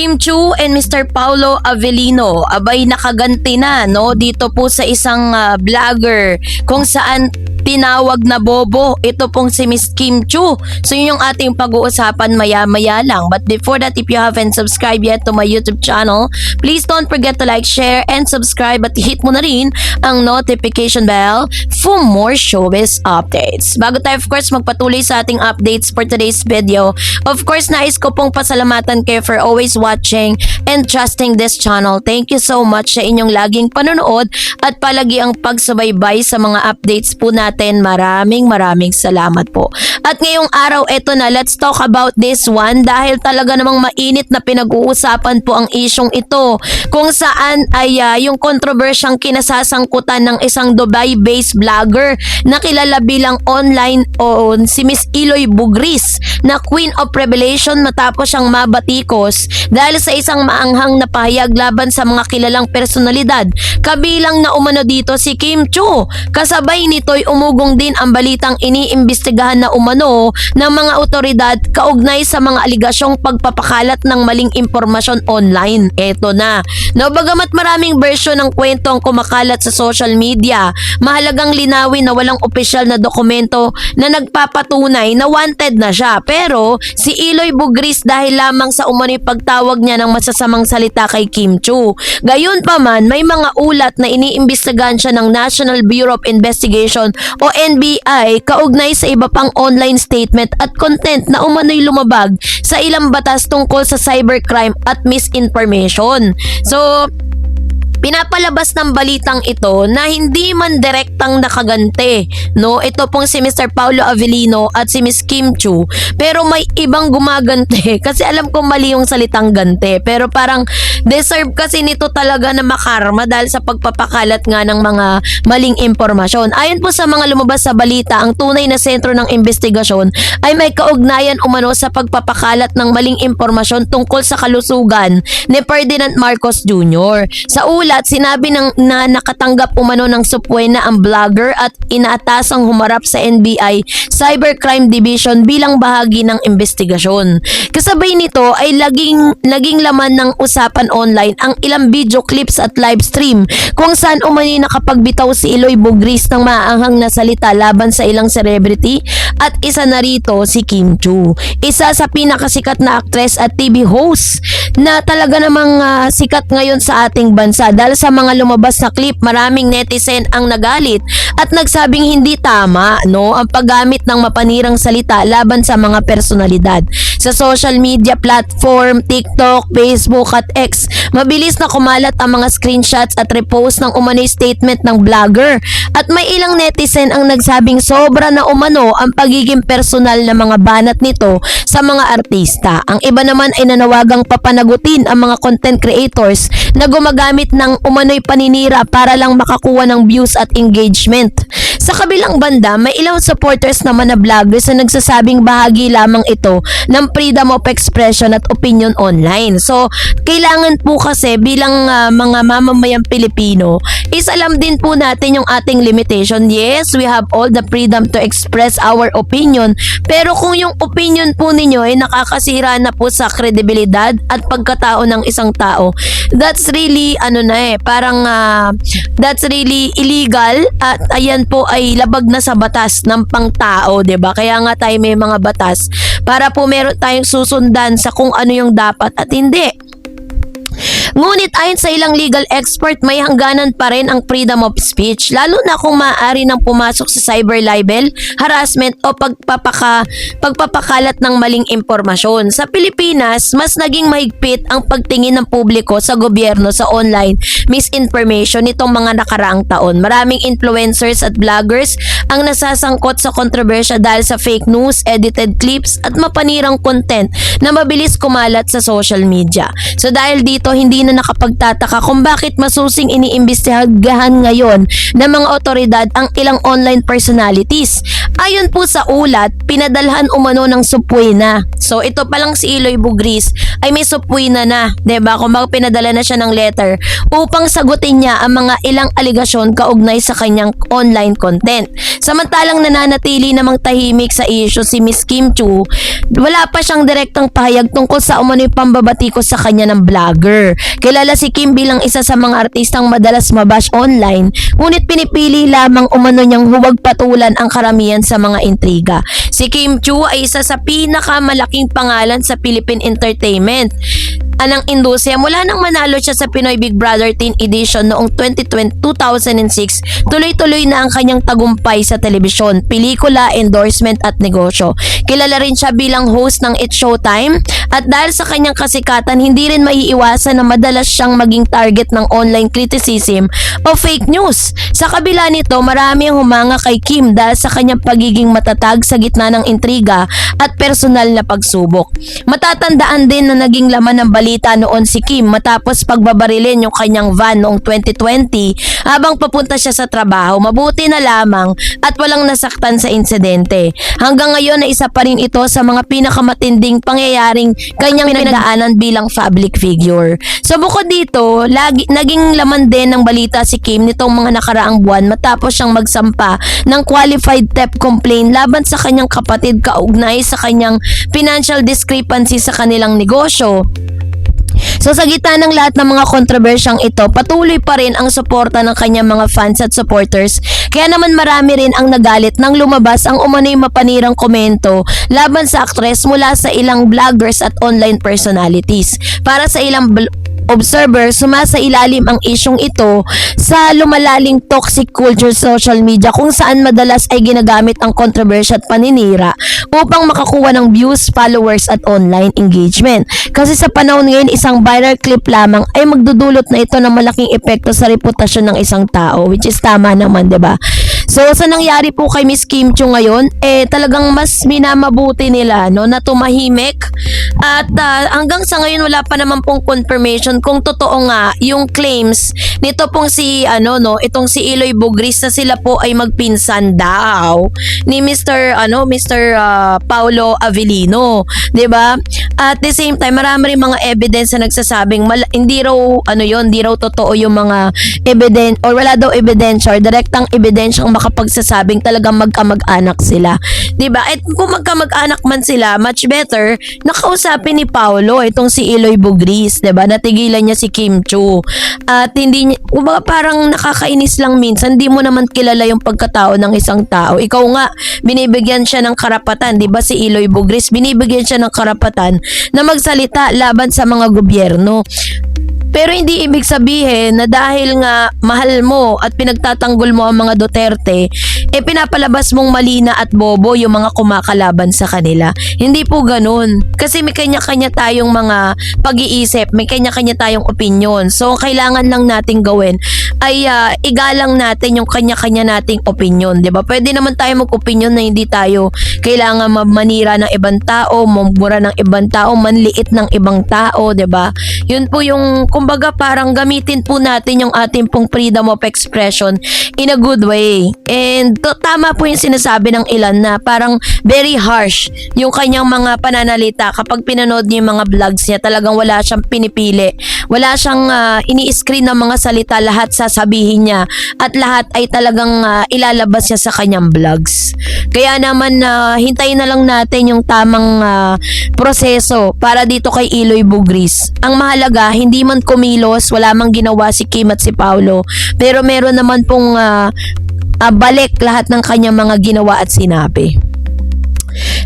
Kim Chu and Mr. Paulo Avellino, abay nakaganti na no dito po sa isang vlogger kung saan tinawag na bobo. Ito pong si Miss Kim Chu. So yun yung ating pag-uusapan maya-maya lang. But before that, if you haven't subscribed yet to my YouTube channel, please don't forget to like, share, and subscribe at hit mo na rin ang notification bell for more showbiz updates. Bago tayo of course magpatuloy sa ating updates for today's video, of course nais ko pong pasalamatan kayo for always watching and trusting this channel. Thank you so much sa inyong laging panonood at palagi ang pagsubaybay sa mga updates po natin. Maraming salamat po. At ngayong araw, eto na, let's talk about this one dahil talaga namang mainit na pinag-uusapan po ang isyong ito kung saan ay yung kontrobersyang kinasasangkutan ng isang Dubai-based vlogger na kilala bilang online si Miss Eloy Bugris na Queen of Revelation matapos siyang mabatikos dahil sa isang maanghang na pahayag laban sa mga kilalang personalidad. Kabilang na umano dito si Kim Chu. Kasabay nito'y umugong din ang balitang iniimbestigahan na umano ng mga otoridad kaugnay sa mga aligasyong pagpapakalat ng maling impormasyon online. Eto na. No, bagamat maraming version ng kwento ang kumakalat sa social media, mahalagang linawin na walang opisyal na dokumento na nagpapatunay na wanted na siya. Pero si Eloy Bugris dahil lamang sa umano'y pagtawag niya ng masasamang salita kay Kim Chu. Gayunpaman, may mga ulat na iniimbestigahan siya ng National Bureau of Investigation o NBI kaugnay sa iba pang online statement at content na umano'y lumabag sa ilang batas tungkol sa cybercrime at misinformation. So, pinapalabas ng balitang ito na hindi man direktang nakagante, no? Ito pong si Mr. Paulo Avellino at si Miss Kim Chu, pero may ibang gumagante kasi alam ko mali yung salitang gante, pero parang deserve kasi nito talaga na makarma dahil sa pagpapakalat nga ng mga maling impormasyon. Ayon po sa mga lumabas sa balita, ang tunay na sentro ng investigasyon ay may kaugnayan umano sa pagpapakalat ng maling impormasyon tungkol sa kalusugan ni Ferdinand Marcos Jr. Sa ulat, sinabi na nakatanggap umano ng supwena ang vlogger at inaatasang humarap sa NBI Cybercrime Division bilang bahagi ng investigasyon. Kasabay nito ay laging laman ng usapan online ang ilang video clips at live stream kung saan umani nakapagbitaw si Eloy Bugris ng maaanghang na salita laban sa ilang celebrity at isa na rito si Kim Chu, isa sa pinakasikat na actress at TV host na talaga namang sikat ngayon sa ating bansa. Dahil sa mga lumabas na clip, maraming netizen ang nagalit at nagsabing hindi tama, no, ang paggamit ng mapanirang salita laban sa mga personalidad. Sa social media platform, TikTok, Facebook at X, mabilis na kumalat ang mga screenshots at repost ng umano'y statement ng vlogger. At may ilang netizen ang nagsabing sobra na umano ang pagiging personal na mga banat nito sa mga artista. Ang iba naman ay nanawagang papanagutin ang mga content creators na gumagamit ng umano'y paninira para lang makakuha ng views at engagement. Sa kabilang banda, may ilang supporters naman na vloggers na nagsasabing bahagi lamang ito ng freedom of expression at opinion online. So, kailangan po kasi bilang mga mamamayang Pilipino, is alam din po natin yung ating limitation. Yes, we have all the freedom to express our opinion, pero kung yung opinion po ninyo ay nakakasira na po sa kredibilidad at pagkatao ng isang tao, that's really parang that's really illegal at ayan po ay labag na sa batas ng pangtao, 'di ba? Kaya nga tayo may mga batas para po meron tayong susundan sa kung ano yung dapat at hindi. Ngunit ayon sa ilang legal expert, may hangganan pa rin ang freedom of speech, lalo na kung maaari nang pumasok sa cyber libel, harassment o pagpapakalat ng maling impormasyon. Sa Pilipinas, mas naging mahigpit ang pagtingin ng publiko sa gobyerno sa online misinformation nitong mga nakaraang taon. Maraming influencers at vloggers ang nasasangkot sa kontrobersya dahil sa fake news, edited clips at mapanirang content na mabilis kumalat sa social media. So dahil dito, hindi na nakapagtataka kung bakit masusing iniimbestigahan ngayon ng mga otoridad ang ilang online personalities. Ayon po sa ulat, pinadalhan umano ng supwena. So ito pa lang si Eloy Bugris ay may supwina na, 'di ba? Kung pinadala na siya ng letter upang sagutin niya ang mga ilang aligasyon kaugnay sa kanyang online content. Samantalang nananatili namang tahimik sa issue si Miss Kim Chiu, wala pa siyang direktang pahayag tungkol sa umano'y pambabatikos sa kanya ng vlogger. Kilala si Kim bilang isa sa mga artistang madalas mabash online, ngunit pinipili lamang umano niyang huwag patulan ang karamihan sa mga intriga. Si Kim Chiu ay isa sa pinakamalaking pangalan sa Philippine entertainment anang industriya mula nang manalo siya sa Pinoy Big Brother Teen Edition noong 2006. Tuloy-tuloy na ang kanyang tagumpay sa telebisyon, pelikula, endorsement at negosyo. Kilala rin siya bilang host ng It's Showtime at dahil sa kanyang kasikatan, hindi rin maiiwasan na madalas siyang maging target ng online criticism o fake news. Sa kabila nito, marami ang humanga kay Kim dahil sa kanyang pagiging matatag sa gitna ng intriga at personal na pagsubok. Matatandaan din na naging laman ng balita noon si Kim matapos pagbabarilin yung kanyang van noong 2020 habang papunta siya sa trabaho. Mabuti na lamang at walang nasaktan sa insidente. Hanggang ngayon ay isa pa rin ito sa mga pinakamatinding pangyayaring kanyang pinagdaanan bilang public figure. So bukod dito, naging laman din ng balita si Kim nitong mga nakaraang buwan matapos siyang magsampa ng qualified theft complaint laban sa kanyang kapatid kaugnay sa kanyang financial discrepancy sa kanilang negosyo. So sa gitna ng lahat ng mga kontrobersyang ito, patuloy pa rin ang suporta ng kanyang mga fans at supporters. Kaya naman marami rin ang nagalit nang lumabas ang umano'y mapanirang komento laban sa aktres mula sa ilang vloggers at online personalities. Para sa ilang observer, sumasailalim ang isyong ito sa lumalaling toxic culture social media kung saan madalas ay ginagamit ang kontrobersya at paninira upang makakuha ng views, followers at online engagement. Kasi sa panahon ngayon, isang viral clip lamang ay magdudulot na ito ng malaking epekto sa reputasyon ng isang tao, which is tama naman, 'di ba? So sa nangyari po kay Miss Kim Chiu ngayon, talagang mas minamabuti nila na tumahimik at hanggang sa ngayon wala pa naman pong confirmation kung totoo nga yung claims nito pong itong si Eloy Bugris na sila po ay magpinsan daw ni Mr. Paulo Avellino, 'di ba? At the same time, marami rin mga evidence na nagsasabing hindi raw totoo yung mga evidence or wala daw ebidensya or direktang ebidensyang makapagsasabing talagang magkamag-anak sila. 'Di ba? At kung magkamag-anak man sila, much better nakausapin ni Paulo itong si Eloy Bugris, 'di ba? Natigilan niya si Kim Chiu. At hindi parang nakakainis lang minsan, hindi mo naman kilala yung pagkatao ng isang tao. Ikaw nga, binibigyan siya ng karapatan, 'di ba? Si Eloy Bugris, binibigyan siya ng karapatan na magsalita laban sa mga gobyerno. Pero hindi ibig sabihin na dahil nga mahal mo at pinagtatanggol mo ang mga Duterte, pinapalabas mong malina at bobo yung mga kumakalaban sa kanila. Hindi po ganun. Kasi may kanya-kanya tayong mga pag-iisip, may kanya-kanya tayong opinion. So, kailangan lang nating gawin ay igalang natin yung kanya-kanya nating opinion, 'di ba? Pwede naman tayo mag-opinion na hindi tayo kailangan manira ng ibang tao, mamura ng ibang tao, manliit ng ibang tao, 'di ba? Yun po yung kumbaga parang gamitin po natin yung ating pong freedom of expression in a good way. And tama po yung sinasabi ng ilan na parang very harsh yung kanyang mga pananalita kapag pinanood niyo yung mga vlogs niya. Talagang wala siyang pinipili. Wala siyang ini-screen ng mga salita, lahat sasabihin niya at lahat ay talagang ilalabas niya sa kanyang vlogs. Kaya naman hintayin na lang natin yung tamang proseso para dito kay Eloy Bugris. Ang mahalaga, hindi man kumilos, wala mang ginawa si Kim at si Paulo, pero meron naman pong balik lahat ng kanyang mga ginawa at sinabi.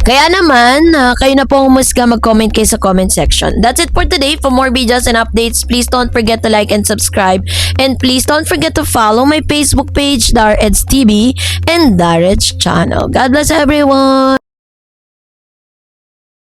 Kaya naman, kayo na po humusga, mag-comment kayo sa comment section. That's it for today. For more videos and updates, please don't forget to like and subscribe. And please don't forget to follow my Facebook page, DarEds TV and DarEds channel. God bless everyone!